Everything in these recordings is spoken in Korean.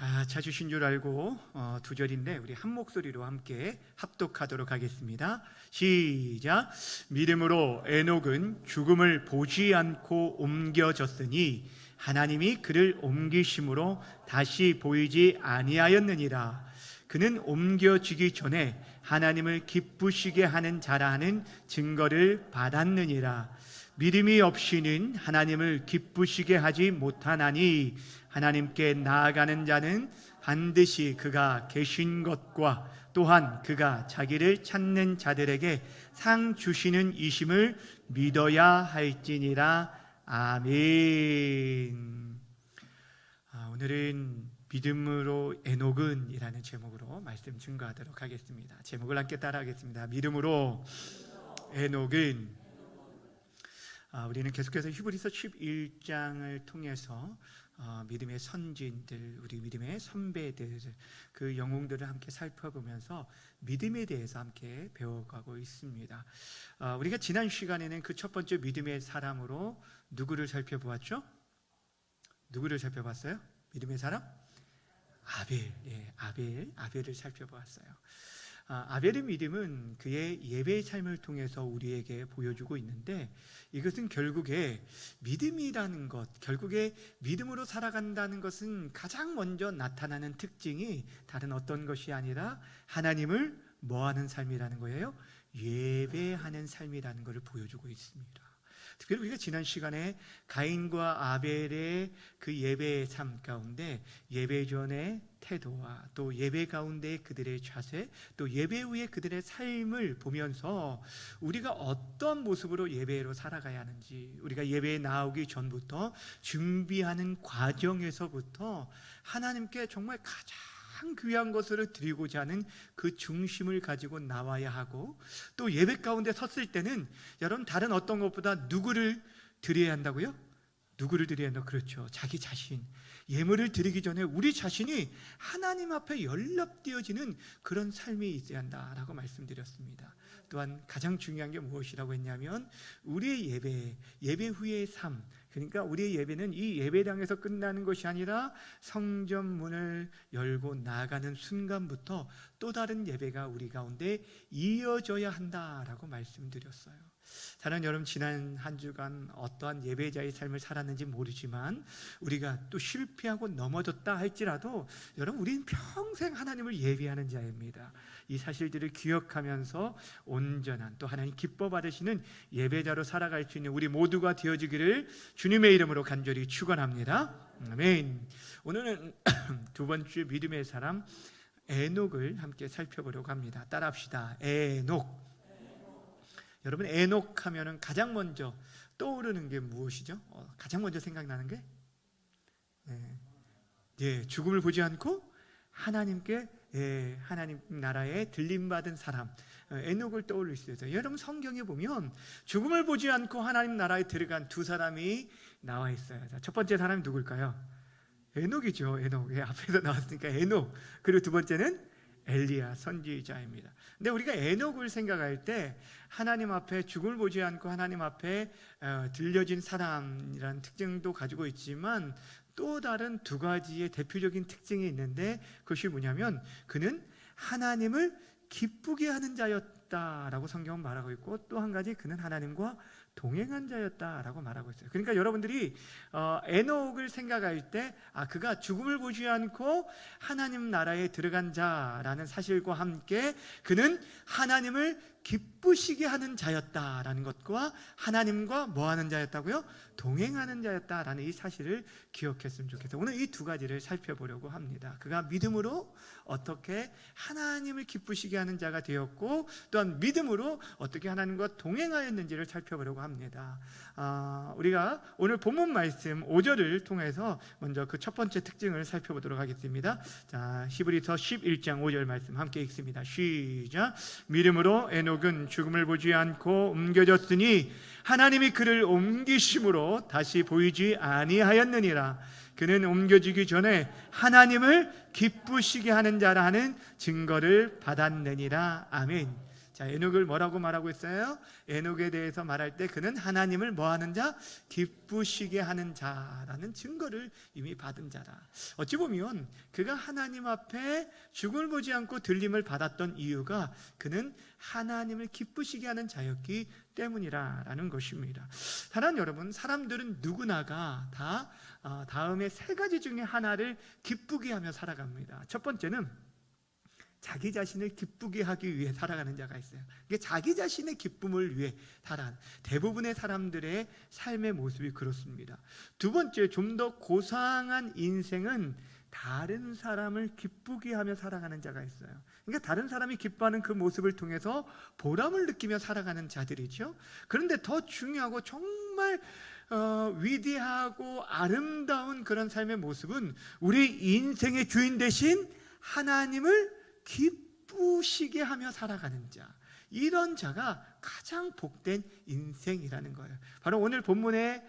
자, 찾으신 줄 알고 두 절인데 우리 한 목소리로 함께 합독하도록 하겠습니다. 시작. 믿음으로 에녹은 죽음을 보지 않고 옮겨졌으니 하나님이 그를 옮기심으로 다시 보이지 아니하였느니라. 그는 옮겨지기 전에 하나님을 기쁘시게 하는 자라 하는 증거를 받았느니라. 믿음이 없이는 하나님을 기쁘시게 하지 못하나니 하나님께 나아가는 자는 반드시 그가 계신 것과 또한 그가 자기를 찾는 자들에게 상 주시는 이심을 믿어야 할지니라. 아멘. 오늘은 믿음으로 에녹은 이라는 제목으로 말씀 증거하도록 하겠습니다. 제목을 함께 따라하겠습니다. 믿음으로 에녹은. 우리는 계속해서 히브리서 11장을 통해서 믿음의 선진들, 우리 믿음의 선배들, 그 영웅들을 함께 살펴보면서 믿음에 대해서 함께 배워가고 있습니다. 우리가 지난 시간에는 그 첫 번째 믿음의 사람으로 누구를 살펴보았죠? 누구를 살펴봤어요? 믿음의 사람? 아벨. 아벨을 살펴보았어요. 아벨의 믿음은 그의 예배의 삶을 통해서 우리에게 보여주고 있는데, 이것은 결국에 믿음이라는 것, 결국에 믿음으로 살아간다는 것은 가장 먼저 나타나는 특징이 다른 어떤 것이 아니라 하나님을 뭐하는 삶이라는 거예요? 예배하는 삶이라는 것을 보여주고 있습니다. 특별히 우리가 지난 시간에 가인과 아벨의 그 예배의 삶 가운데 예배 전의 태도와 또 예배 가운데 그들의 자세, 또 예배 후에 그들의 삶을 보면서 우리가 어떤 모습으로 예배로 살아가야 하는지, 우리가 예배에 나오기 전부터 준비하는 과정에서부터 하나님께 정말 가장 귀한 것을 드리고자 하는 그 중심을 가지고 나와야 하고, 또 예배 가운데 섰을 때는 여러분 다른 어떤 것보다 누구를 드려야 한다고요? 누구를 드려야 한다고? 그렇죠, 자기 자신. 예물을 드리기 전에 우리 자신이 하나님 앞에 연락되어지는 그런 삶이 있어야 한다라고 말씀드렸습니다. 또한 가장 중요한 게 무엇이라고 했냐면 우리의 예배 후의 삶, 그러니까 우리의 예배는 이 예배당에서 끝나는 것이 아니라 성전 문을 열고 나가는 순간부터 또 다른 예배가 우리 가운데 이어져야 한다라고 말씀드렸어요. 사랑하는 여러분, 지난 한 주간 어떠한 예배자의 삶을 살았는지 모르지만 우리가 또 실패하고 넘어졌다 할지라도 여러분, 우리는 평생 하나님을 예배하는 자입니다. 이 사실들을 기억하면서 온전한, 또 하나님 기뻐 받으시는 예배자로 살아갈 수 있는 우리 모두가 되어지기를 주님의 이름으로 간절히 축원합니다. 아멘. 오늘은 두 번째 믿음의 사람 에녹을 함께 살펴보려고 합니다. 따라합시다. 에녹. 여러분, 에녹 하면은 가장 먼저 떠오르는 게 무엇이죠? 가장 먼저 생각나는 게 죽음을 보지 않고 하나님께 하나님 나라에 들림받은 사람, 에녹을 떠올릴 수 있어요. 여러분, 성경에 보면 죽음을 보지 않고 하나님 나라에 들어간 두 사람이 나와 있어요. 첫 번째 사람이 누굴까요? 에녹이죠. 에녹. 앞에서 나왔으니까 에녹. 그리고 두 번째는 엘리야 선지자입니다. 근데 우리가 에녹을 생각할 때 하나님 앞에 죽음을 보지 않고 하나님 앞에 들려진 사람이라는 특징도 가지고 있지만 또 다른 두 가지의 대표적인 특징이 있는데, 그것이 뭐냐면 그는 하나님을 기쁘게 하는 자였다라고 성경은 말하고 있고, 또 한 가지 그는 하나님과 동행한 자였다라고 말하고 있어요. 그러니까 여러분들이 에녹을 생각할 때 그가 죽음을 보지 않고 하나님 나라에 들어간 자라는 사실과 함께 그는 하나님을 기쁘시게 하는 자였다라는 것과 하나님과 뭐하는 자였다고요? 동행하는 자였다라는 이 사실을 기억했으면 좋겠어요. 오늘 이 두 가지를 살펴보려고 합니다. 그가 믿음으로 어떻게 하나님을 기쁘시게 하는 자가 되었고, 또한 믿음으로 어떻게 하나님과 동행하였는지를 살펴보려고 합니다. 우리가 오늘 본문 말씀 5절을 통해서 먼저 그 첫 번째 특징을 살펴보도록 하겠습니다. 자, 히브리서 11장 5절 말씀 함께 읽습니다. 시작. 믿음으로 에녹은 죽음을 보지 않고 옮겨졌으니 하나님이 그를 옮기심으로 다시 보이지 아니하였느니라. 그는 옮겨지기 전에 하나님을 기쁘시게 하는 자라 하는 증거를 받았느니라. 아멘. 자, 에녹을 뭐라고 말하고 있어요? 에녹에 대해서 말할 때 그는 하나님을 뭐하는 자? 기쁘시게 하는 자라는 증거를 이미 받은 자라. 어찌 보면 그가 하나님 앞에 죽음을 보지 않고 들림을 받았던 이유가 그는 하나님을 기쁘시게 하는 자였기 때문이라는 것입니다. 사랑하는 여러분, 사람들은 누구나가 다 다음에 세 가지 중에 하나를 기쁘게 하며 살아갑니다. 첫 번째는 자기 자신을 기쁘게 하기 위해 살아가는 자가 있어요. 이게 자기 자신의 기쁨을 위해 살아가는, 대부분의 사람들의 삶의 모습이 그렇습니다. 두 번째, 좀 더 고상한 인생은 다른 사람을 기쁘게 하며 살아가는 자가 있어요. 그러니까 다른 사람이 기뻐하는 그 모습을 통해서 보람을 느끼며 살아가는 자들이죠. 그런데 더 중요하고 정말 위대하고 아름다운 그런 삶의 모습은 우리 인생의 주인 되신 하나님을 기쁘시게 하며 살아가는 자, 이런 자가 가장 복된 인생이라는 거예요. 바로 오늘 본문의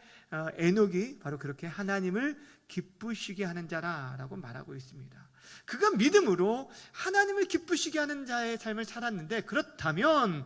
에녹이 바로 그렇게 하나님을 기쁘시게 하는 자라고 말하고 있습니다. 그가 믿음으로 하나님을 기쁘시게 하는 자의 삶을 살았는데, 그렇다면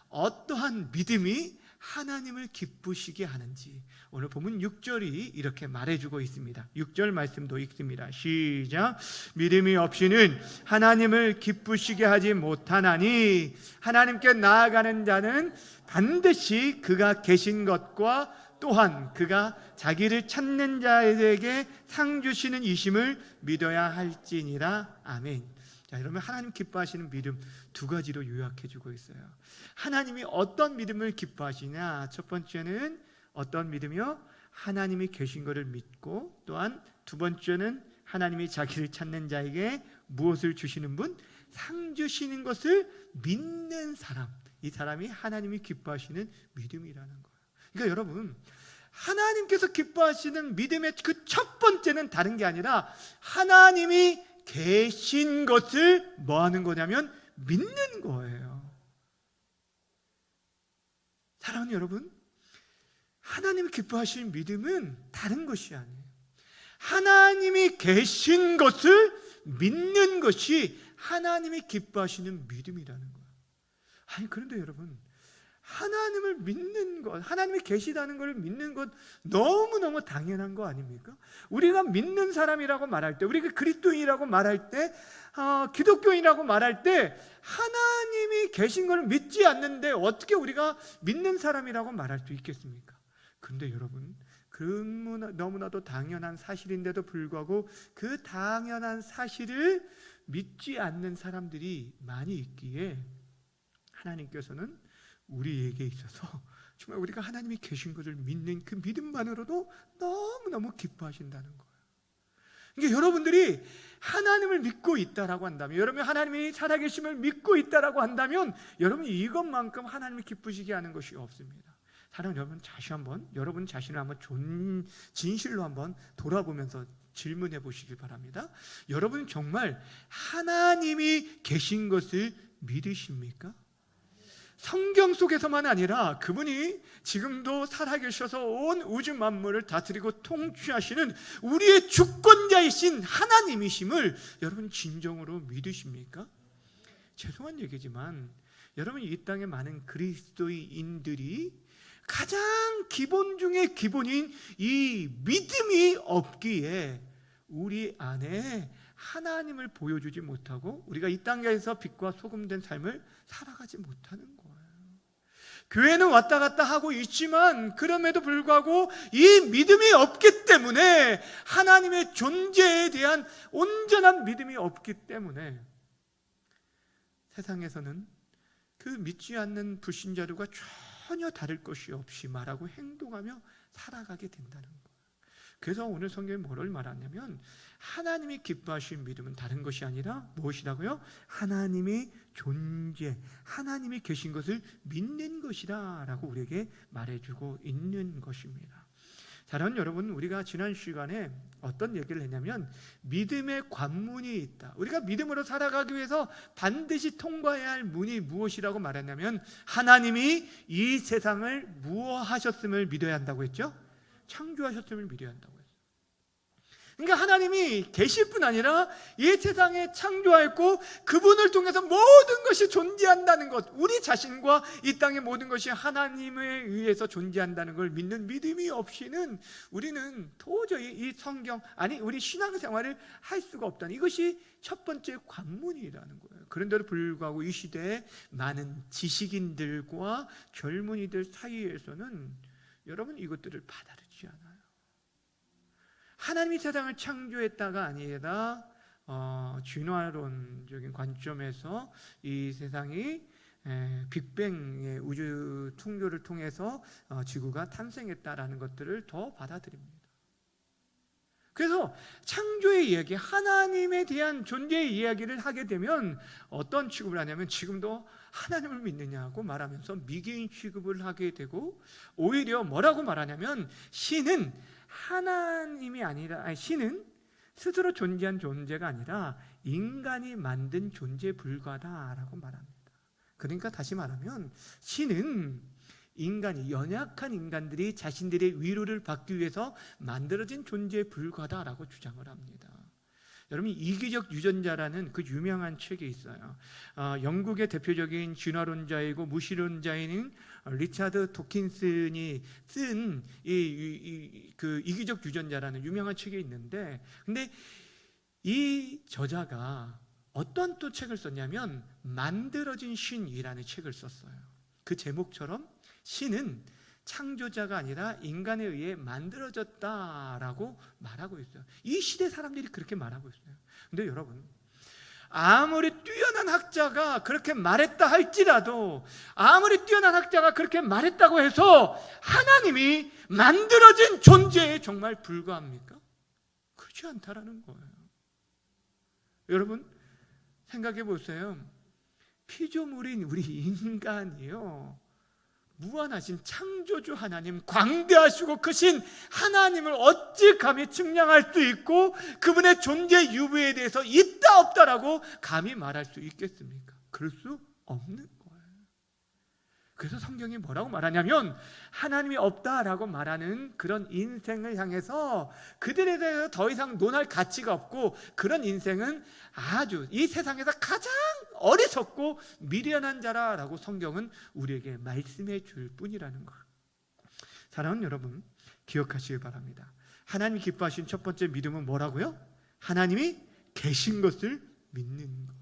어떠한 믿음이 하나님을 기쁘시게 하는지 오늘 본문 6절이 이렇게 말해주고 있습니다. 6절 말씀도 읽습니다. 시작. 믿음이 없이는 하나님을 기쁘시게 하지 못하나니 하나님께 나아가는 자는 반드시 그가 계신 것과 또한 그가 자기를 찾는 자에게 상 주시는 이심을 믿어야 할지니라. 아멘. 자, 여러분, 하나님 기뻐하시는 믿음 두 가지로 요약해 주고 있어요. 하나님이 어떤 믿음을 기뻐하시냐? 첫 번째는 어떤 믿음이요? 하나님이 계신 것을 믿고, 또한 두 번째는 하나님이 자기를 찾는 자에게 무엇을 주시는 분? 상 주시는 것을 믿는 사람. 이 사람이 하나님이 기뻐하시는 믿음이라는 거예요. 그러니까 여러분, 하나님께서 기뻐하시는 믿음의 그 첫 번째는 다른 게 아니라 하나님이 계신 것을 뭐 하는 거냐면 믿는 거예요. 사랑하는 여러분, 하나님이 기뻐하시는 믿음은 다른 것이 아니에요. 하나님이 계신 것을 믿는 것이 하나님이 기뻐하시는 믿음이라는 거예요. 아니, 그런데 여러분, 하나님을 믿는 것, 하나님이 계시다는 것을 믿는 것 너무너무 당연한 거 아닙니까? 우리가 믿는 사람이라고 말할 때, 우리가 그리스도인이라고 말할 때, 기독교인이라고 말할 때 하나님이 계신 것을 믿지 않는데 어떻게 우리가 믿는 사람이라고 말할 수 있겠습니까? 그런데 여러분, 너무나도 당연한 사실인데도 불구하고 그 당연한 사실을 믿지 않는 사람들이 많이 있기에 하나님께서는 우리에게 있어서 정말 우리가 하나님이 계신 것을 믿는 그 믿음만으로도 너무너무 기뻐하신다는 거예요. 그러니까 여러분들이 하나님을 믿고 있다라고 한다면, 여러분이 하나님이 살아계심을 믿고 있다라고 한다면 여러분 이것만큼 하나님을 기쁘시게 하는 것이 없습니다. 사랑하는 여러분 자신을 한번 진실로 한번 돌아보면서 질문해 보시길 바랍니다. 여러분 정말 하나님이 계신 것을 믿으십니까? 성경 속에서만 아니라 그분이 지금도 살아계셔서 온 우주 만물을 다스리고 통치하시는 우리의 주권자이신 하나님이심을 여러분 진정으로 믿으십니까? 죄송한 얘기지만 여러분, 이 땅에 많은 그리스도인들이 가장 기본 중에 기본인 이 믿음이 없기에 우리 안에 하나님을 보여주지 못하고 우리가 이 땅에서 빛과 소금 된 삶을 살아가지 못하는 거예요. 교회는 왔다 갔다 하고 있지만 그럼에도 불구하고 이 믿음이 없기 때문에, 하나님의 존재에 대한 온전한 믿음이 없기 때문에 세상에서는 그 믿지 않는 불신자들과 전혀 다를 것이 없이 말하고 행동하며 살아가게 된다는 거예요. 그래서 오늘 성경이 뭐를 말하냐면 하나님이 기뻐하시는 믿음은 다른 것이 아니라 무엇이라고요? 하나님의 존재, 하나님이 계신 것을 믿는 것이다 라고 우리에게 말해주고 있는 것입니다. 사랑하는 여러분, 우리가 지난 시간에 어떤 얘기를 했냐면 믿음의 관문이 있다. 우리가 믿음으로 살아가기 위해서 반드시 통과해야 할 문이 무엇이라고 말했냐면 하나님이 이 세상을 무엇하셨음을 믿어야 한다고 했죠? 창조하셨음을 믿어야 한다고 했어요. 그러니까 하나님이 계실 뿐 아니라 이 세상에 창조하였고 그분을 통해서 모든 것이 존재한다는 것, 우리 자신과 이 땅의 모든 것이 하나님에 의해서 존재한다는 걸 믿는 믿음이 없이는 우리는 도저히 이 성경, 아니 우리 신앙생활을 할 수가 없다는, 이것이 첫 번째 관문이라는 거예요. 그런데도 불구하고 이 시대에 많은 지식인들과 젊은이들 사이에서는 여러분 이것들을 받아들이지 않아요. 하나님이 세상을 창조했다가 아니라 진화론적인 관점에서 이 세상이 빅뱅의 우주 통조를 통해서 지구가 탄생했다라는 것들을 더 받아들입니다. 그래서 창조의 이야기, 하나님에 대한 존재의 이야기를 하게 되면 어떤 취급을 하냐면 지금도 하나님을 믿느냐고 말하면서 미개인 취급을 하게 되고, 오히려 뭐라고 말하냐면 신은 하나님이 아니라, 신은 스스로 존재한 존재가 아니라 인간이 만든 존재에 불과하다라고 말합니다. 그러니까 다시 말하면 신은 인간이, 연약한 인간들이 자신들의 위로를 받기 위해서 만들어진 존재에 불과하다라고 주장을 합니다. 여러분, 이기적 유전자라는 그 유명한 책이 있어요. 영국의 대표적인 진화론자이고 무신론자인 리차드 도킨슨이 쓴 그 이기적 유전자라는 유명한 책이 있는데, 근데 이 저자가 어떤 또 책을 썼냐면 만들어진 신이라는 책을 썼어요. 그 제목처럼 신은 창조자가 아니라 인간에 의해 만들어졌다라고 말하고 있어요. 이 시대 사람들이 그렇게 말하고 있어요. 근데 여러분, 아무리 뛰어난 학자가 그렇게 말했다 할지라도, 아무리 뛰어난 학자가 그렇게 말했다고 해서 하나님이 만들어진 존재에 정말 불과합니까? 그렇지 않다라는 거예요. 여러분, 생각해 보세요. 피조물인 우리 인간이요, 무한하신 창조주 하나님, 광대하시고 크신 하나님을 어찌 감히 측량할 수 있고 그분의 존재 유무에 대해서 있다 없다라고 감히 말할 수 있겠습니까? 그럴 수 없는 거예요. 그래서 성경이 뭐라고 말하냐면 하나님이 없다라고 말하는 그런 인생을 향해서 그들에 대해서 더 이상 논할 가치가 없고, 그런 인생은 아주 이 세상에서 가장 어리석고 미련한 자라라고 성경은 우리에게 말씀해 줄 뿐이라는 것. 사랑하는 여러분, 기억하시기 바랍니다. 하나님이 기뻐하신 첫 번째 믿음은 뭐라고요? 하나님이 계신 것을 믿는 것.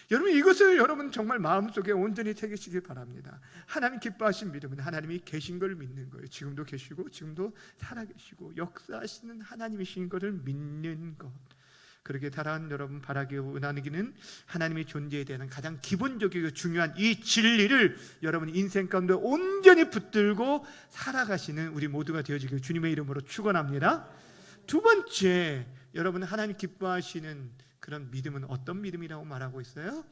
여러분, 이것을 여러분 정말 마음속에 온전히 새기시길 바랍니다. 하나님 기뻐하신 믿음은 하나님이 계신 걸 믿는 거예요. 지금도 계시고 지금도 살아계시고 역사하시는 하나님이신 것을 믿는 것. 그렇게 사랑하는 여러분, 바라기 원하기는 하나님의 존재에 대한 가장 기본적이고 중요한 이 진리를 여러분 인생 가운데 온전히 붙들고 살아가시는 우리 모두가 되어지길 주님의 이름으로 축원합니다. 두 번째, 여러분 하나님 기뻐하시는 그런 믿음은 어떤 믿음이라고 말하고 있어요?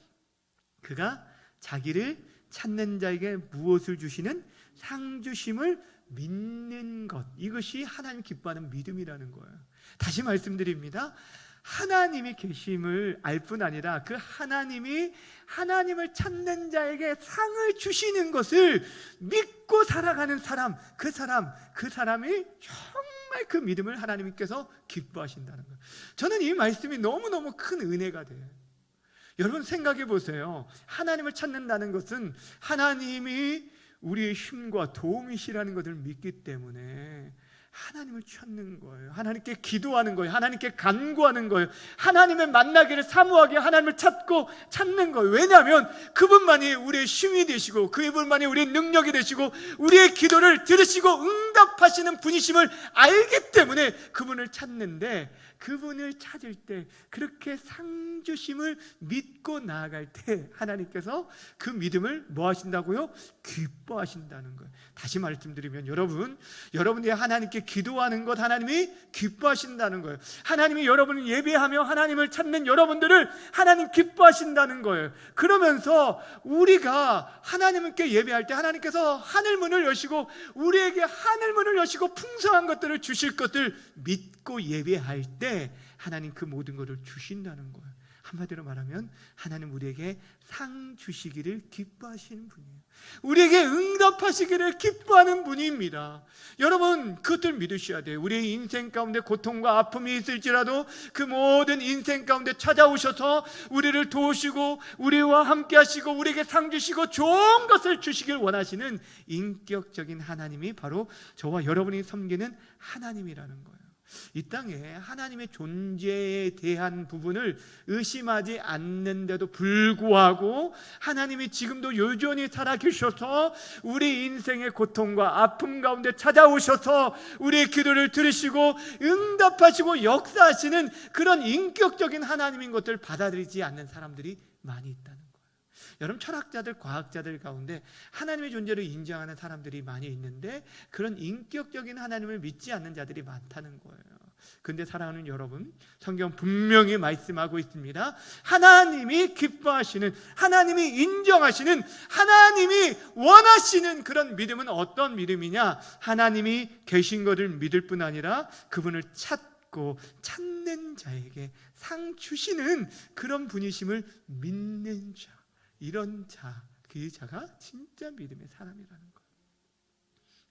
그가 자기를 찾는 자에게 무엇을 주시는 상주심을 믿는 것. 이것이 하나님 기뻐하는 믿음이라는 거예요. 다시 말씀드립니다. 하나님이 계심을 알 뿐 아니라 그 하나님이 하나님을 찾는 자에게 상을 주시는 것을 믿고 살아가는 사람, 그 사람이 정말 그 믿음을 하나님께서 기뻐하신다는 거예요. 저는 이 말씀이 너무너무 큰 은혜가 돼요. 여러분 생각해 보세요. 하나님을 찾는다는 것은 하나님이 우리의 힘과 도움이시라는 것을 믿기 때문에 하나님을 찾는 거예요. 하나님께 기도하는 거예요. 하나님께 간구하는 거예요. 하나님의 만나기를 사모하게 하나님을 찾는 거예요. 왜냐하면 그분만이 우리의 힘이 되시고 그분만이 우리의 능력이 되시고 우리의 기도를 들으시고 응답하시는 분이심을 알기 때문에 그분을 찾는데, 그분을 찾을 때 그렇게 상주심을 믿고 나아갈 때 하나님께서 그 믿음을 뭐 하신다고요? 기뻐하신다는 거예요. 다시 말씀드리면 여러분이 하나님께 기도하는 것 하나님이 기뻐하신다는 거예요. 하나님이 여러분을 예배하며 하나님을 찾는 여러분들을 하나님 기뻐하신다는 거예요. 그러면서 우리가 하나님께 예배할 때 하나님께서 하늘문을 여시고 우리에게 하늘문을 여시고 풍성한 것들을 주실 것을 믿고 예배할 때 하나님 그 모든 것을 주신다는 거예요. 한마디로 말하면 하나님 우리에게 상 주시기를 기뻐하시는 분이에요. 우리에게 응답하시기를 기뻐하는 분입니다. 여러분, 그것들 믿으셔야 돼요. 우리의 인생 가운데 고통과 아픔이 있을지라도 그 모든 인생 가운데 찾아오셔서 우리를 도우시고 우리와 함께 하시고 우리에게 상 주시고 좋은 것을 주시길 원하시는 인격적인 하나님이 바로 저와 여러분이 섬기는 하나님이라는 거예요. 이 땅에 하나님의 존재에 대한 부분을 의심하지 않는데도 불구하고 하나님이 지금도 여전히 살아계셔서 우리 인생의 고통과 아픔 가운데 찾아오셔서 우리의 기도를 들으시고 응답하시고 역사하시는 그런 인격적인 하나님인 것을 받아들이지 않는 사람들이 많이 있다는 거예요. 여러분, 철학자들, 과학자들 가운데 하나님의 존재를 인정하는 사람들이 많이 있는데 그런 인격적인 하나님을 믿지 않는 자들이 많다는 거예요. 근데 사랑하는 여러분, 성경 분명히 말씀하고 있습니다. 하나님이 기뻐하시는, 하나님이 인정하시는, 하나님이 원하시는 그런 믿음은 어떤 믿음이냐? 하나님이 계신 것을 믿을 뿐 아니라 그분을 찾고 찾는 자에게 상 주시는 그런 분이심을 믿는 자, 이런 자, 그 자가 진짜 믿음의 사람이라는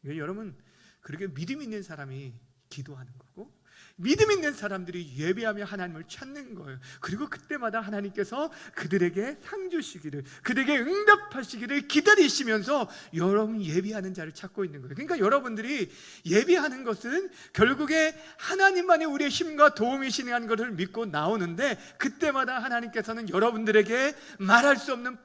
거예요. 여러분, 그렇게 믿음 있는 사람이 기도하는 거고 믿음 있는 사람들이 예배하며 하나님을 찾는 거예요. 그리고 그때마다 하나님께서 그들에게 상 주시기를, 그들에게 응답하시기를 기다리시면서 여러분 예배하는 자를 찾고 있는 거예요. 그러니까 여러분들이 예배하는 것은 결국에 하나님만이 우리의 힘과 도움이시는 것을 믿고 나오는데 그때마다 하나님께서는 여러분들에게 말할 수 없는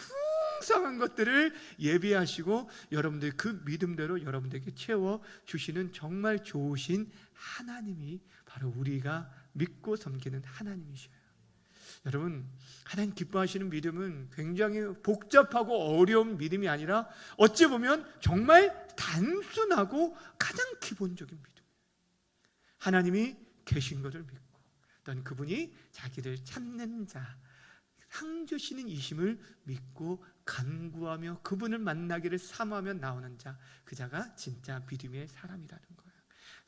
풍성한 것들을 예비하시고 여러분들 그 믿음대로 여러분들에게 채워주시는 정말 좋으신 하나님이 바로 우리가 믿고 섬기는 하나님이셔요. 여러분, 하나님 기뻐하시는 믿음은 굉장히 복잡하고 어려운 믿음이 아니라 어찌 보면 정말 단순하고 가장 기본적인 믿음. 하나님이 계신 것을 믿고 또한 그분이 자기를 찾는 자, 상 주시는 이심을 믿고 간구하며 그분을 만나기를 사모하며 나오는 자, 그 자가 진짜 믿음의 사람이라는 거예요.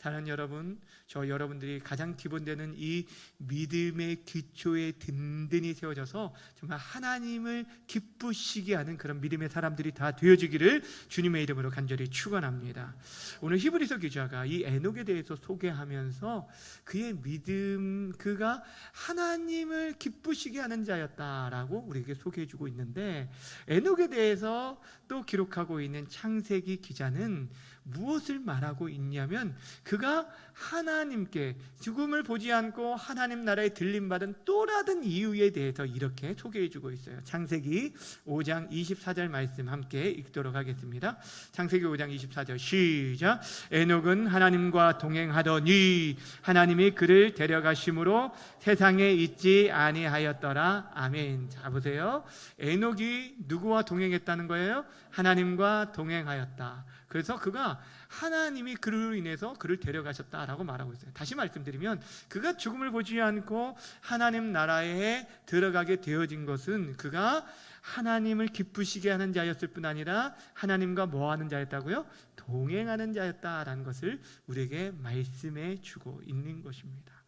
사랑하는 여러분, 저 여러분들이 가장 기본되는 이 믿음의 기초에 든든히 세워져서 정말 하나님을 기쁘시게 하는 그런 믿음의 사람들이 다 되어지기를 주님의 이름으로 간절히 축원합니다. 오늘 히브리서 기자가 이 에녹에 대해서 소개하면서 그의 믿음, 그가 하나님을 기쁘시게 하는 자였다라고 우리에게 소개해주고 있는데, 에녹에 대해서 또 기록하고 있는 창세기 기자는 무엇을 말하고 있냐면 그가 하나님께 죽음을 보지 않고 하나님 나라에 들림받은 또 다른 이유에 대해서 이렇게 소개해주고 있어요. 창세기 5장 24절 말씀 함께 읽도록 하겠습니다. 창세기 5장 24절 시작. 에녹은 하나님과 동행하더니 하나님이 그를 데려가심으로 세상에 있지 아니하였더라. 아멘. 자, 보세요. 에녹이 누구와 동행했다는 거예요? 하나님과 동행하였다. 그래서 그가 하나님이 그로 인해서 그를 데려가셨다라고 말하고 있어요. 다시 말씀드리면 그가 죽음을 보지 않고 하나님 나라에 들어가게 되어진 것은 그가 하나님을 기쁘시게 하는 자였을 뿐 아니라 하나님과 뭐 하는 자였다고요? 동행하는 자였다라는 것을 우리에게 말씀해 주고 있는 것입니다.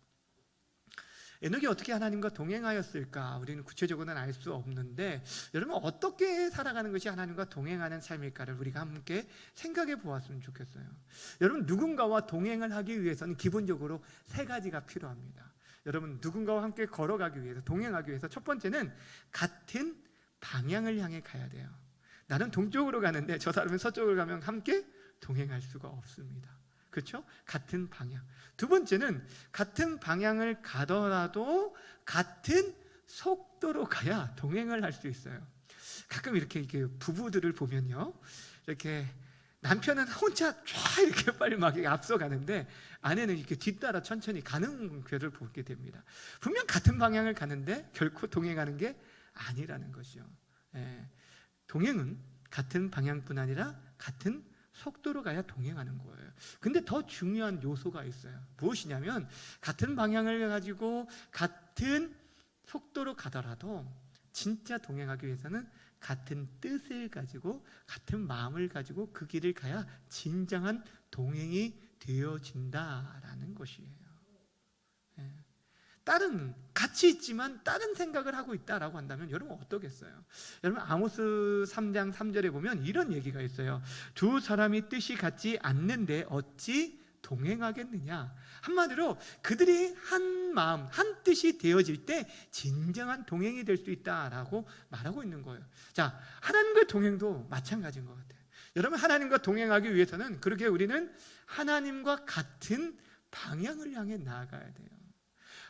에녹이 어떻게 하나님과 동행하였을까? 우리는 구체적으로는 알 수 없는데 여러분, 어떻게 살아가는 것이 하나님과 동행하는 삶일까를 우리가 함께 생각해 보았으면 좋겠어요. 여러분, 누군가와 동행을 하기 위해서는 기본적으로 세 가지가 필요합니다. 여러분, 누군가와 함께 걸어가기 위해서, 동행하기 위해서 첫 번째는 같은 방향을 향해 가야 돼요. 나는 동쪽으로 가는데 저 사람은 서쪽으로 가면 함께 동행할 수가 없습니다. 그렇죠? 같은 방향. 두 번째는 같은 방향을 가더라도 같은 속도로 가야 동행을 할 수 있어요. 가끔 이렇게 부부들을 보면요, 이렇게 남편은 혼자 쫙 이렇게 빨리 막 앞서가는데 아내는 이렇게 뒤따라 천천히 가는 괴를 보게 됩니다. 분명 같은 방향을 가는데 결코 동행하는 게 아니라는 것이죠. 동행은 같은 방향뿐 아니라 같은 속도로 가야 동행하는 거예요. 근데 더 중요한 요소가 있어요. 무엇이냐면 같은 방향을 가지고 같은 속도로 가더라도 진짜 동행하기 위해서는 같은 뜻을 가지고 같은 마음을 가지고 그 길을 가야 진정한 동행이 되어진다라는 것이에요. 다른 같이 있지만 다른 생각을 하고 있다라고 한다면 여러분 어떠겠어요? 여러분 아모스 3장 3절에 보면 이런 얘기가 있어요. 두 사람이 뜻이 같지 않는데 어찌 동행하겠느냐. 한마디로 그들이 한 마음 한 뜻이 되어질 때 진정한 동행이 될 수 있다라고 말하고 있는 거예요. 자, 하나님과 동행도 마찬가지인 것 같아요. 여러분 하나님과 동행하기 위해서는 그렇게 우리는 하나님과 같은 방향을 향해 나아가야 돼요.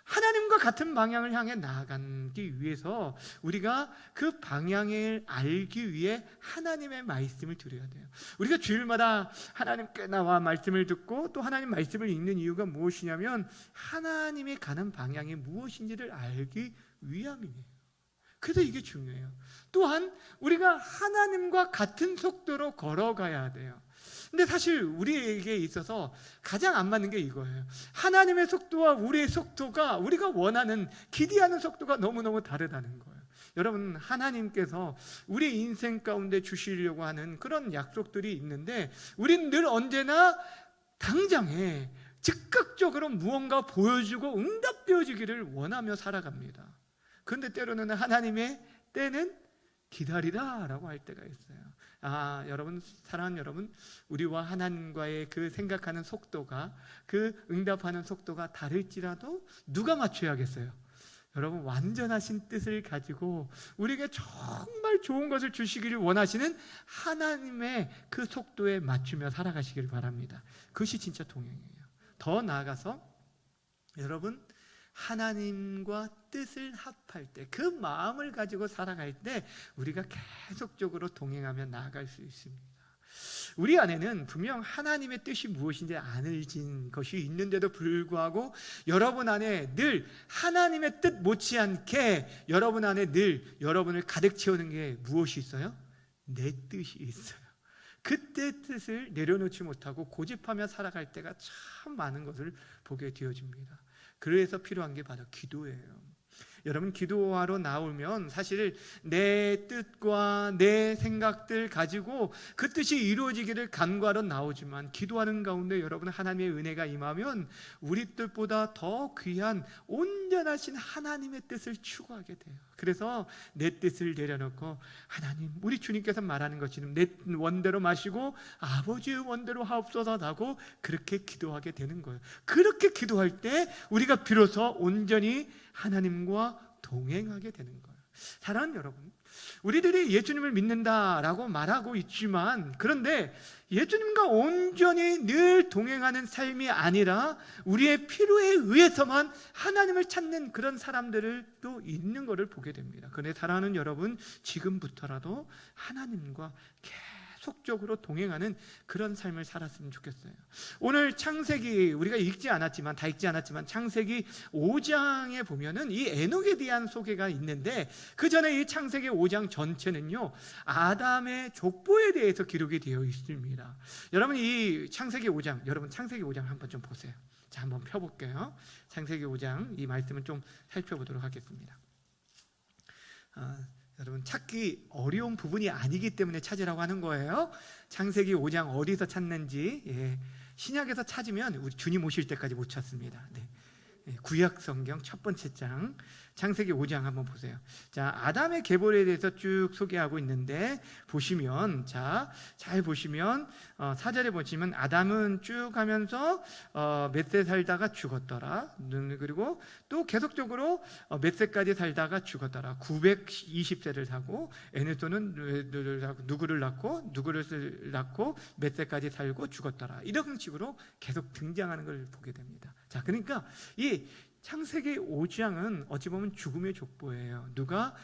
하나님과 같은 방향을 향해 나아가기 위해서 우리가 그 방향을 알기 위해 하나님의 말씀을 들어야 돼요. 우리가 주일마다 하나님께 나와 말씀을 듣고 또 하나님 말씀을 읽는 이유가 무엇이냐면 하나님이 가는 방향이 무엇인지를 알기 위함이에요. 그래서 이게 중요해요. 또한 우리가 하나님과 같은 속도로 걸어가야 돼요. 근데 사실 우리에게 있어서 가장 안 맞는 게 이거예요. 하나님의 속도와 우리의 속도가 우리가 원하는 기대하는 속도가 너무너무 다르다는 거예요. 여러분 하나님께서 우리 인생 가운데 주시려고 하는 그런 약속들이 있는데 우리는 늘 언제나 당장에 즉각적으로 무언가 보여주고 응답되어지기를 원하며 살아갑니다. 그런데 때로는 하나님의 때는 기다리라라고 할 때가 있어요. 여러분 사랑하는 여러분, 우리와 하나님과의 그 생각하는 속도가 그 응답하는 속도가 다를지라도 누가 맞춰야겠어요? 여러분 완전하신 뜻을 가지고 우리에게 정말 좋은 것을 주시기를 원하시는 하나님의 그 속도에 맞추며 살아가시길 바랍니다. 그것이 진짜 동행이에요. 더 나아가서 여러분 하나님과 뜻을 합할 때 그 마음을 가지고 살아갈 때 우리가 계속적으로 동행하며 나아갈 수 있습니다. 우리 안에는 분명 하나님의 뜻이 무엇인지 아는 것이 있는데도 불구하고 여러분 안에 늘 하나님의 뜻 못지않게 여러분 안에 늘 여러분을 가득 채우는 게 무엇이 있어요? 내 뜻이 있어요. 그때 뜻을 내려놓지 못하고 고집하며 살아갈 때가 참 많은 것을 보게 되어집니다. 그래서 필요한 게 바로 기도예요. 여러분 기도하러 나오면 사실 내 뜻과 내 생각들 가지고 그 뜻이 이루어지기를 간구하러 나오지만 기도하는 가운데 여러분 하나님의 은혜가 임하면 우리 뜻보다 더 귀한 온전하신 하나님의 뜻을 추구하게 돼요. 그래서 내 뜻을 내려놓고 하나님, 우리 주님께서 말하는 것처럼 내 원대로 마시고 아버지의 원대로 하옵소서라고 그렇게 기도하게 되는 거예요. 그렇게 기도할 때 우리가 비로소 온전히 하나님과 동행하게 되는 거예요. 사랑하는 여러분, 우리들이 예수님을 믿는다라고 말하고 있지만 그런데 예수님과 온전히 늘 동행하는 삶이 아니라 우리의 필요에 의해서만 하나님을 찾는 그런 사람들을 또 있는 것을 보게 됩니다. 그런데 사랑하는 여러분, 지금부터라도 하나님과 계속적으로 동행하는 그런 삶을 살았으면 좋겠어요. 오늘 창세기 우리가 다 읽지 않았지만 창세기 5장에 보면은 이 에녹에 대한 소개가 있는데 그 전에 이 창세기 5장 전체는요 아담의 족보에 대해서 기록이 되어 있습니다. 여러분 이 창세기 5장, 여러분 창세기 5장 한번 좀 보세요. 자, 한번 펴볼게요. 창세기 5장 이 말씀을 좀 살펴보도록 하겠습니다. 여러분 찾기 어려운 부분이 아니기 때문에 찾으라고 하는 거예요. 창세기 5장 어디서 찾는지 신약에서 찾으면 우리 주님 오실 때까지 못 찾습니다. 구약 성경 첫 번째 장 창세기 5장 한번 보세요. 자, 아담의 계보에 대해서 쭉 소개하고 있는데 보시면 잘 보시면 4절에 보시면 아담은 쭉 하면서 몇 세 살다가 죽었더라. 그리고 또 계속적으로 몇 세까지 살다가 죽었더라. 920세를 사고 에노스는 누구를 낳고 몇 세까지 살고 죽었더라. 이런 식으로 계속 등장하는 걸 보게 됩니다. 자, 그러니까 이 창세기 5장은 어찌 보면 죽음의 족보예요. 누가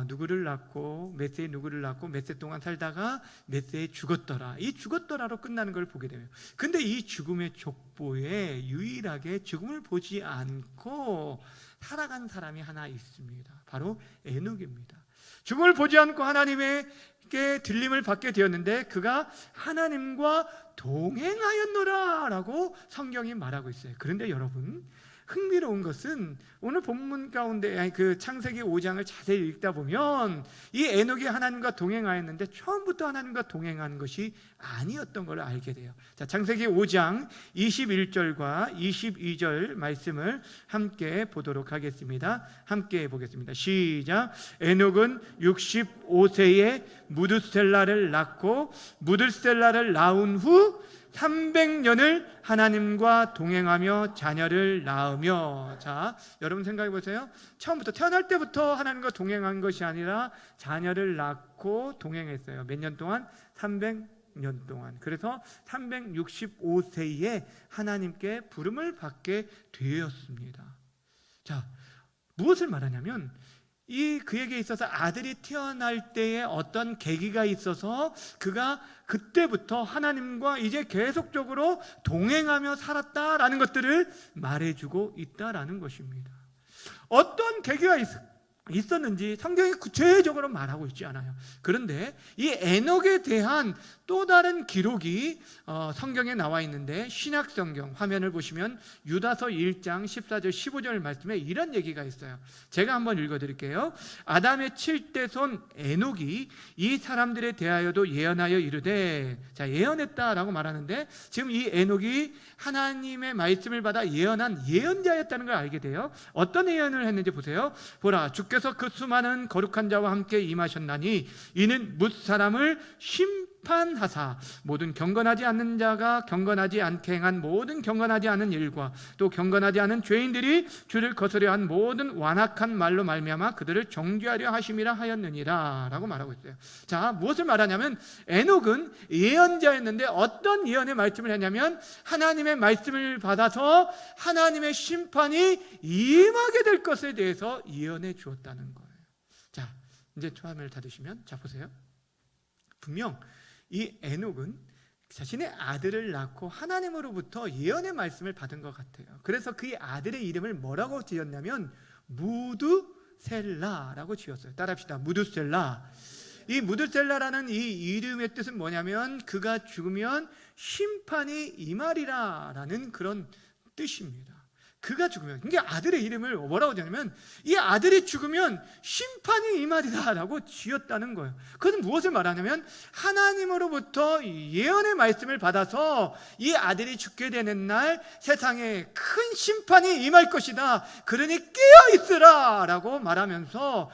누구를 낳고 몇 세에 누구를 낳고 몇 세 동안 살다가 몇 세에 죽었더라. 이 죽었더라로 끝나는 걸 보게 돼요. 근데 이 죽음의 족보에 유일하게 죽음을 보지 않고 살아간 사람이 하나 있습니다. 바로 에녹입니다. 죽음을 보지 않고 하나님에게 들림을 받게 되었는데 그가 하나님과 동행하였노라 라고 성경이 말하고 있어요. 그런데 여러분, 흥미로운 것은 오늘 본문 가운데 그 창세기 5장을 자세히 읽다 보면 이 에녹이 하나님과 동행하였는데 처음부터 하나님과 동행한 것이 아니었던 걸 알게 돼요. 자, 창세기 5장 21절과 22절 말씀을 함께 보도록 하겠습니다. 함께 보겠습니다. 시작. 에녹은 65세에 무드셀라를 낳고 무드셀라를 낳은 후 300년을 하나님과 동행하며 자녀를 낳으며. 자, 여러분 생각해 보세요. 처음부터 태어날 때부터 하나님과 동행한 것이 아니라 자녀를 낳고 동행했어요. 몇 년 동안? 300년 동안. 그래서 365세에 하나님께 부름을 받게 되었습니다. 자, 무엇을 말하냐면 그에게 있어서 아들이 태어날 때에 어떤 계기가 있어서 그가 그때부터 하나님과 이제 계속적으로 동행하며 살았다라는 것들을 말해주고 있다라는 것입니다. 어떤 계기가 있었는지 성경이 구체적으로 말하고 있지 않아요. 그런데 이 에녹에 대한 또 다른 기록이 성경에 나와 있는데, 신약성경 화면을 보시면 유다서 1장 14절 15절 말씀에 이런 얘기가 있어요. 제가 한번 읽어드릴게요. 아담의 7대 손 에녹이 이 사람들에 대하여도 예언하여 이르되. 자, 예언했다라고 말하는데 지금 이 에녹이 하나님의 말씀을 받아 예언한 예언자였다는 걸 알게 돼요. 어떤 예언을 했는지 보세요. 보라, 주께서 그 수많은 거룩한 자와 함께 임하셨나니 이는 뭇 사람을 심판하사 모든 경건하지 않는 자가 경건하지 않게 행한 모든 경건하지 않은 일과 또 경건하지 않은 죄인들이 주를 거스려 한 모든 완악한 말로 말미암아 그들을 정죄하려 하심이라 하였느니라 라고 말하고 있어요. 자, 무엇을 말하냐면 에녹은 예언자였는데 어떤 예언의 말씀을 했냐면 하나님의 말씀을 받아서 하나님의 심판이 임하게 될 것에 대해서 예언해 주었다는 거예요. 자, 이제 화면을 닫으시면, 자 보세요. 분명 이 에녹은 자신의 아들을 낳고 하나님으로부터 예언의 말씀을 받은 것 같아요. 그래서 그 아들의 이름을 뭐라고 지었냐면 무드셀라라고 지었어요. 따라합시다. 무드셀라. 이 무드셀라라는 이 이름의 뜻은 뭐냐면 그가 죽으면 심판이 임하리라라는 그런 뜻입니다. 그가 죽으면, 그러니까 아들의 이름을 뭐라고 지었냐면 이 아들이 죽으면 심판이 임하리라라고 지었다는 거예요. 그것은 무엇을 말하냐면 하나님으로부터 예언의 말씀을 받아서 이 아들이 죽게 되는 날 세상에 큰 심판이 임할 것이다, 그러니 깨어있으라 라고 말하면서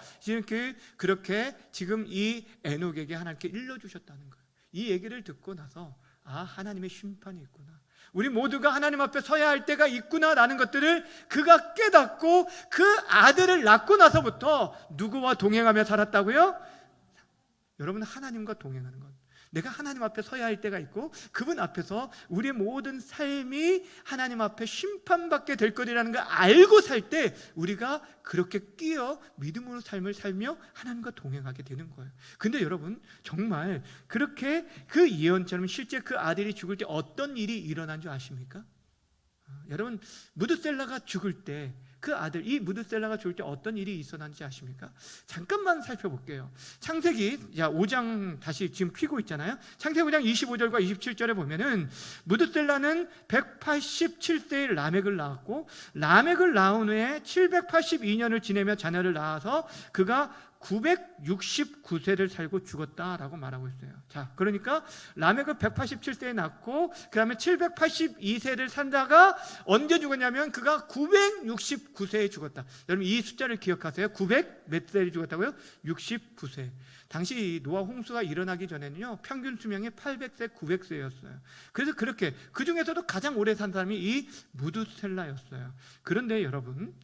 그렇게 지금 이 에녹에게 하나님께 일러주셨다는 거예요. 이 얘기를 듣고 나서 하나님의 심판이 있구나, 우리 모두가 하나님 앞에 서야 할 때가 있구나라는 것들을 그가 깨닫고 그 아들을 낳고 나서부터 누구와 동행하며 살았다고요? 여러분, 하나님과 동행하는 것. 내가 하나님 앞에 서야 할 때가 있고 그분 앞에서 우리의 모든 삶이 하나님 앞에 심판받게 될 거라는 걸 알고 살 때 우리가 그렇게 끼어 믿음으로 삶을 살며 하나님과 동행하게 되는 거예요. 근데 여러분, 정말 그렇게 그 예언처럼 실제 그 아들이 죽을 때 어떤 일이 일어난 줄 아십니까? 여러분, 무드셀라가 죽을 때 그 아들, 이 무드셀라가 죽을 때 어떤 일이 있었는지 아십니까? 잠깐만 살펴볼게요. 창세기 5장 다시 지금 피고 있잖아요. 창세기 5장 25절과 27절에 보면은 무드셀라는 187세의 라멕을 낳았고 라멕을 낳은 후에 782년을 지내며 자녀를 낳아서 그가 969세를 살고 죽었다라고 말하고 있어요. 자, 그러니까 라멕을 187세에 낳고 그 다음에 782세를 산다가 언제 죽었냐면 그가 969세에 죽었다. 여러분, 이 숫자를 기억하세요. 900 몇 세에 죽었다고요? 69세. 당시 노아 홍수가 일어나기 전에는요 평균 수명이 800세, 900세였어요. 그래서 그렇게 그 중에서도 가장 오래 산 사람이 이 무드셀라였어요. 그런데 여러분,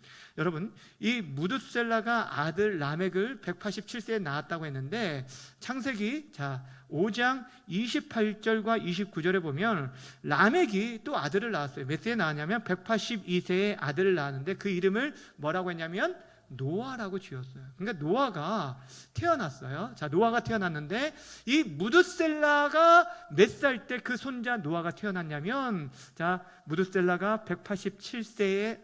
이 무드셀라가 아들 라멕을 187세에 낳았다고 했는데 창세기 5장 28절과 29절에 보면 라멕이 또 아들을 낳았어요. 몇 세에 낳았냐면 182세에 아들을 낳았는데 그 이름을 뭐라고 했냐면 노아라고 지었어요. 그러니까 노아가 태어났어요. 자, 노아가 태어났는데 이 무드셀라가 몇 살 때 그 손자 노아가 태어났냐면, 자, 무드셀라가 187세에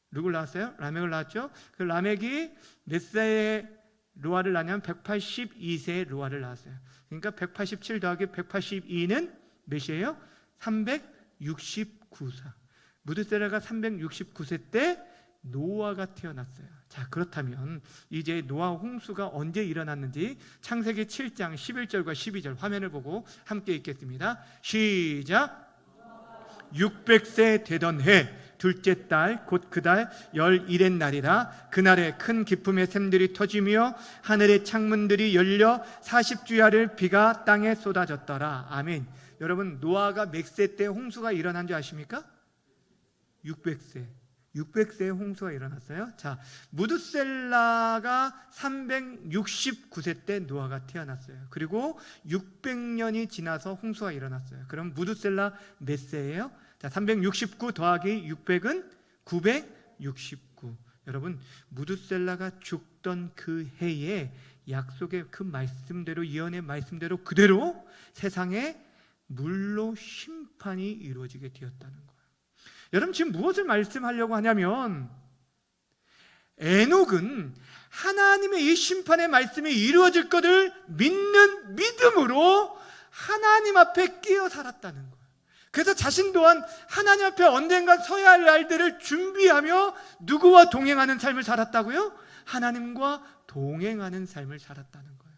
누굴 낳았어요? 라멕을 낳았죠. 그 라멕이 몇 세에 노아를 낳냐면 182세에 노아를 낳았어요. 그러니까 187 더하기 182는 몇이에요? 369사. 무드셀라가 369세 때 노아가 태어났어요. 자, 그렇다면 이제 노아 홍수가 언제 일어났는지 창세기 7장 11절과 12절 화면을 보고 함께 읽겠습니다. 시작. 600세 되던 해 둘째 달 곧 그 달 11의 날이라. 그날에 큰 기쁨의 샘들이 터지며 하늘의 창문들이 열려 40주야를 비가 땅에 쏟아졌더라. 아멘. 여러분, 노아가 몇 세 때 홍수가 일어난 줄 아십니까? 600세에 홍수가 일어났어요. 자, 무드셀라가 369세 때 노아가 태어났어요. 그리고 600년이 지나서 홍수가 일어났어요. 그럼 무드셀라 몇 세예요? 자, 369 더하기 600은 969. 여러분, 무드셀라가 죽던 그 해에 약속의 그 말씀대로, 예언의 말씀대로 그대로 세상에 물로 심판이 이루어지게 되었다는 거예요. 여러분, 지금 무엇을 말씀하려고 하냐면, 에녹은 하나님의 이 심판의 말씀이 이루어질 것을 믿는 믿음으로 하나님 앞에 끼어 살았다는 거예요. 그래서 자신 또한 하나님 앞에 언젠가 서야 할 날들을 준비하며 누구와 동행하는 삶을 살았다고요? 하나님과 동행하는 삶을 살았다는 거예요.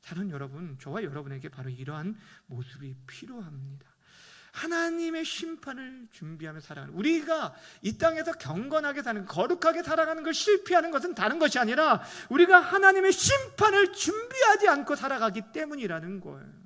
사랑하는 여러분, 저와 여러분에게 바로 이러한 모습이 필요합니다. 하나님의 심판을 준비하며 살아가는, 우리가 이 땅에서 경건하게 사는, 거룩하게 살아가는 걸 실패하는 것은 다른 것이 아니라 우리가 하나님의 심판을 준비하지 않고 살아가기 때문이라는 거예요.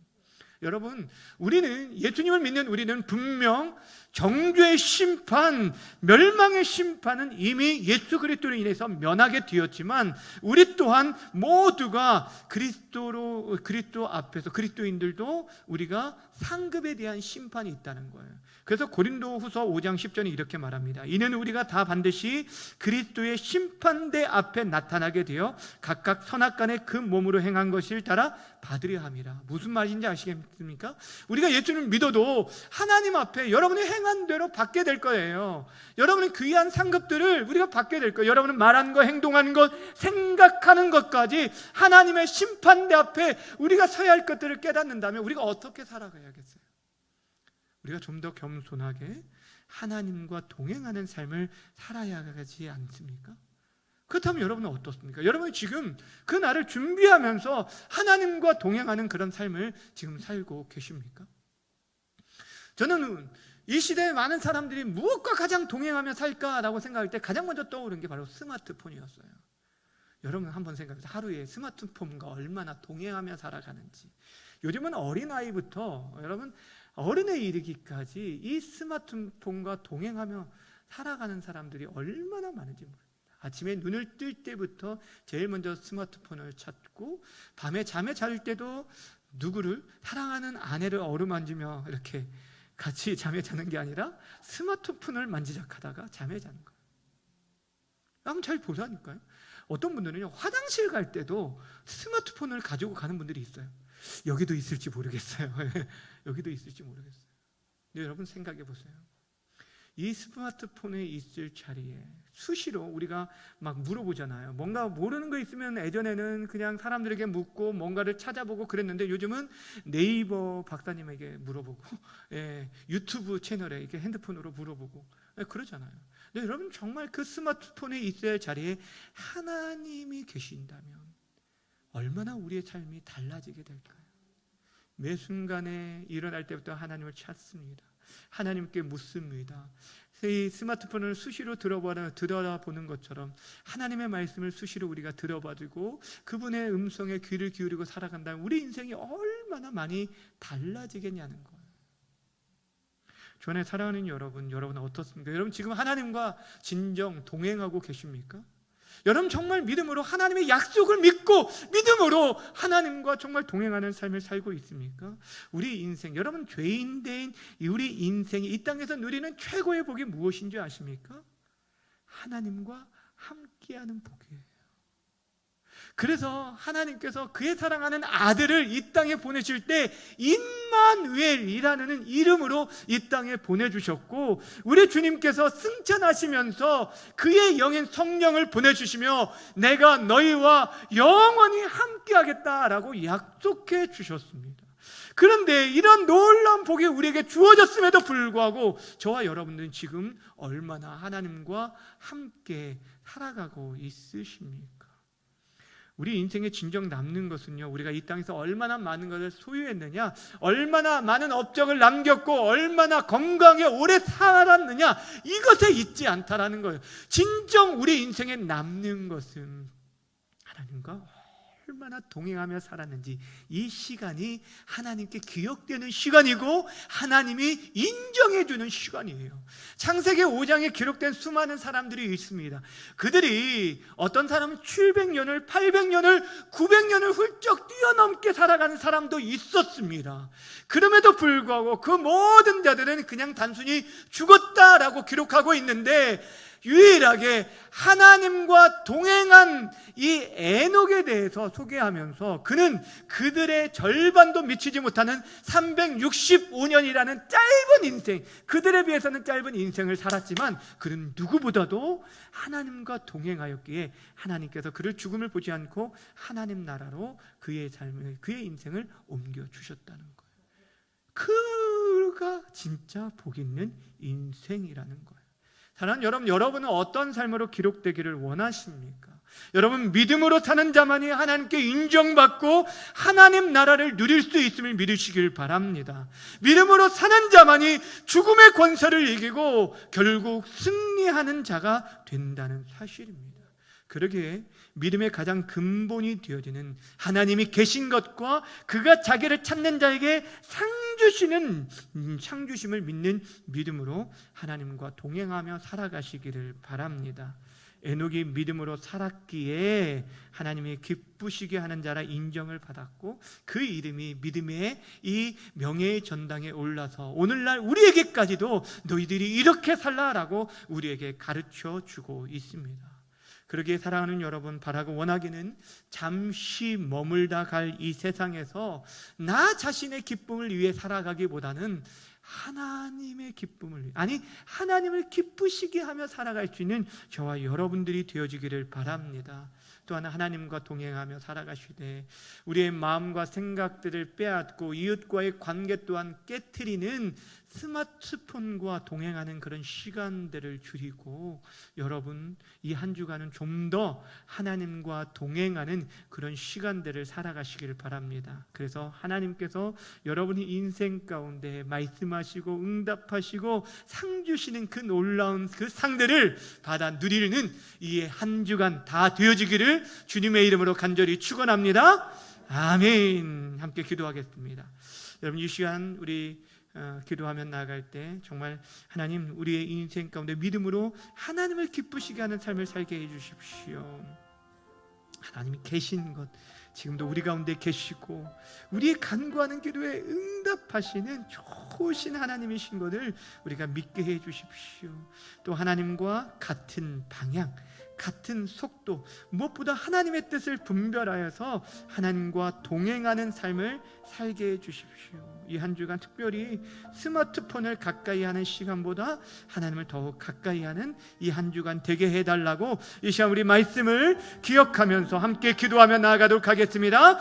여러분, 우리는, 예수님을 믿는 우리는 분명 정죄의 심판, 멸망의 심판은 이미 예수 그리스도로 인해서 면하게 되었지만, 우리 또한 모두가 그리스도 앞에서, 그리스도인들도 우리가 상급에 대한 심판이 있다는 거예요. 그래서 고린도후서 5장 10절에 이렇게 말합니다. 이는 우리가 다 반드시 그리스도의 심판대 앞에 나타나게 되어 각각 선악간에 그 몸으로 행한 것을 따라 받으려 함이라. 무슨 말인지 아시겠습니까? 우리가 예수님을 믿어도 하나님 앞에 여러분이 행한 대로 받게 될 거예요. 여러분의 귀한 상급들을 우리가 받게 될 거예요. 여러분은 말한 것, 행동하는 것, 생각하는 것까지 하나님의 심판대 앞에 우리가 서야 할 것들을 깨닫는다면 우리가 어떻게 살아가야겠어요? 우리가 좀 더 겸손하게 하나님과 동행하는 삶을 살아야 하지 않습니까? 그렇다면 여러분은 어떻습니까? 여러분이 지금 그 날을 준비하면서 하나님과 동행하는 그런 삶을 지금 살고 계십니까? 저는 이 시대에 많은 사람들이 무엇과 가장 동행하며 살까라고 생각할 때 가장 먼저 떠오른 게 바로 스마트폰이었어요. 여러분 한번 생각해보세요. 하루에 스마트폰과 얼마나 동행하며 살아가는지. 요즘은 어린아이부터 여러분 어른에 이르기까지 이 스마트폰과 동행하며 살아가는 사람들이 얼마나 많은지 모릅니다. 아침에 눈을 뜰 때부터 제일 먼저 스마트폰을 찾고, 밤에 잠에 잘 때도 누구를, 사랑하는 아내를 어루만지며 이렇게 같이 잠에 자는 게 아니라 스마트폰을 만지작하다가 잠에 자는 거예요. 한번 잘 보라니까요. 어떤 분들은요, 화장실 갈 때도 스마트폰을 가지고 가는 분들이 있어요. 여기도 있을지 모르겠어요. 여기도 있을지 모르겠어요. 근데 여러분 생각해 보세요. 이 스마트폰에 있을 자리에 수시로 우리가 막 물어보잖아요. 뭔가 모르는 거 있으면 예전에는 그냥 사람들에게 묻고 뭔가를 찾아보고 그랬는데, 요즘은 네이버 박사님에게 물어보고, 유튜브 채널에 이렇게 핸드폰으로 물어보고, 그러잖아요. 근데 여러분 정말 그 스마트폰에 있어야 할 자리에 하나님이 계신다면 얼마나 우리의 삶이 달라지게 될까요? 매 순간에 일어날 때부터 하나님을 찾습니다. 하나님께 묻습니다. 이 스마트폰을 수시로 들어보는 것처럼 하나님의 말씀을 수시로 우리가 들어봐주고 그분의 음성에 귀를 기울이고 살아간다면 우리 인생이 얼마나 많이 달라지겠냐는 거예요. 주안에 사랑하는 여러분, 여러분은 어떻습니까? 여러분 지금 하나님과 진정 동행하고 계십니까? 여러분 정말 믿음으로 하나님의 약속을 믿고 믿음으로 하나님과 정말 동행하는 삶을 살고 있습니까? 우리 인생, 여러분 죄인된 우리 인생이 이 땅에서 누리는 최고의 복이 무엇인지 아십니까? 하나님과 함께하는 복이에요. 그래서 하나님께서 그의 사랑하는 아들을 이 땅에 보내실 때 임마누엘이라는 이름으로 이 땅에 보내주셨고, 우리 주님께서 승천하시면서 그의 영인 성령을 보내주시며 내가 너희와 영원히 함께하겠다라고 약속해 주셨습니다. 그런데 이런 놀라운 복이 우리에게 주어졌음에도 불구하고 저와 여러분들은 지금 얼마나 하나님과 함께 살아가고 있으십니까? 우리 인생에 진정 남는 것은요, 우리가 이 땅에서 얼마나 많은 것을 소유했느냐, 얼마나 많은 업적을 남겼고 얼마나 건강하게 오래 살았느냐, 이것에 있지 않다라는 거예요. 진정 우리 인생에 남는 것은 하나님과 얼마나 동행하며 살았는지, 이 시간이 하나님께 기억되는 시간이고 하나님이 인정해주는 시간이에요. 창세기 5장에 기록된 수많은 사람들이 있습니다. 그들이 어떤 사람은 700년을 800년을 900년을 훌쩍 뛰어넘게 살아가는 사람도 있었습니다. 그럼에도 불구하고 그 모든 자들은 그냥 단순히 죽었다라고 기록하고 있는데, 유일하게 하나님과 동행한 이 에녹에 대해서 소개하면서 그는 그들의 절반도 미치지 못하는 365년이라는 짧은 인생, 그들에 비해서는 짧은 인생을 살았지만 그는 누구보다도 하나님과 동행하였기에 하나님께서 그를 죽음을 보지 않고 하나님 나라로 그의 삶을, 그의 인생을 옮겨주셨다는 거예요. 그가 진짜 복 있는 인생이라는 거예요. 사랑하는 여러분, 여러분은 어떤 삶으로 기록되기를 원하십니까? 여러분, 믿음으로 사는 자만이 하나님께 인정받고 하나님 나라를 누릴 수 있음을 믿으시길 바랍니다. 믿음으로 사는 자만이 죽음의 권세를 이기고 결국 승리하는 자가 된다는 사실입니다. 그러기에 믿음의 가장 근본이 되어지는 하나님이 계신 것과 그가 자기를 찾는 자에게 상 주시는 상주심을 믿는 믿음으로 하나님과 동행하며 살아가시기를 바랍니다. 에녹이 믿음으로 살았기에 하나님이 기쁘시게 하는 자라 인정을 받았고, 그 이름이 믿음의 이 명예의 전당에 올라서 오늘날 우리에게까지도 너희들이 이렇게 살라라고 우리에게 가르쳐 주고 있습니다. 그러기에 사랑하는 여러분, 바라고 원하기는 잠시 머물다 갈 이 세상에서 나 자신의 기쁨을 위해 살아가기보다는 하나님의 기쁨을, 아니 하나님을 기쁘시게 하며 살아갈 수 있는 저와 여러분들이 되어지기를 바랍니다. 또한 하나님과 동행하며 살아가시되 우리의 마음과 생각들을 빼앗고 이웃과의 관계 또한 깨트리는 스마트폰과 동행하는 그런 시간들을 줄이고, 여러분 이 한 주간은 좀 더 하나님과 동행하는 그런 시간들을 살아가시기를 바랍니다. 그래서 하나님께서 여러분이 인생 가운데 말씀하시고 응답하시고 상 주시는 그 놀라운 그 상들을 받아 누리는 이 한 주간 다 되어지기를 주님의 이름으로 간절히 축원합니다. 아멘. 함께 기도하겠습니다. 여러분, 이 시간 우리 기도하며 나아갈 때 정말 하나님, 우리의 인생 가운데 믿음으로 하나님을 기쁘시게 하는 삶을 살게 해주십시오. 하나님이 계신 것, 지금도 우리 가운데 계시고 우리의 간구하는 기도에 응답하시는 좋으신 하나님이신 것을 우리가 믿게 해주십시오. 또 하나님과 같은 방향, 같은 속도, 무엇보다 하나님의 뜻을 분별하여서 하나님과 동행하는 삶을 살게 해주십시오. 이 한 주간 특별히 스마트폰을 가까이 하는 시간보다 하나님을 더욱 가까이 하는 이 한 주간 되게 해달라고 이 시간 우리 말씀을 기억하면서 함께 기도하며 나아가도록 하겠습니다.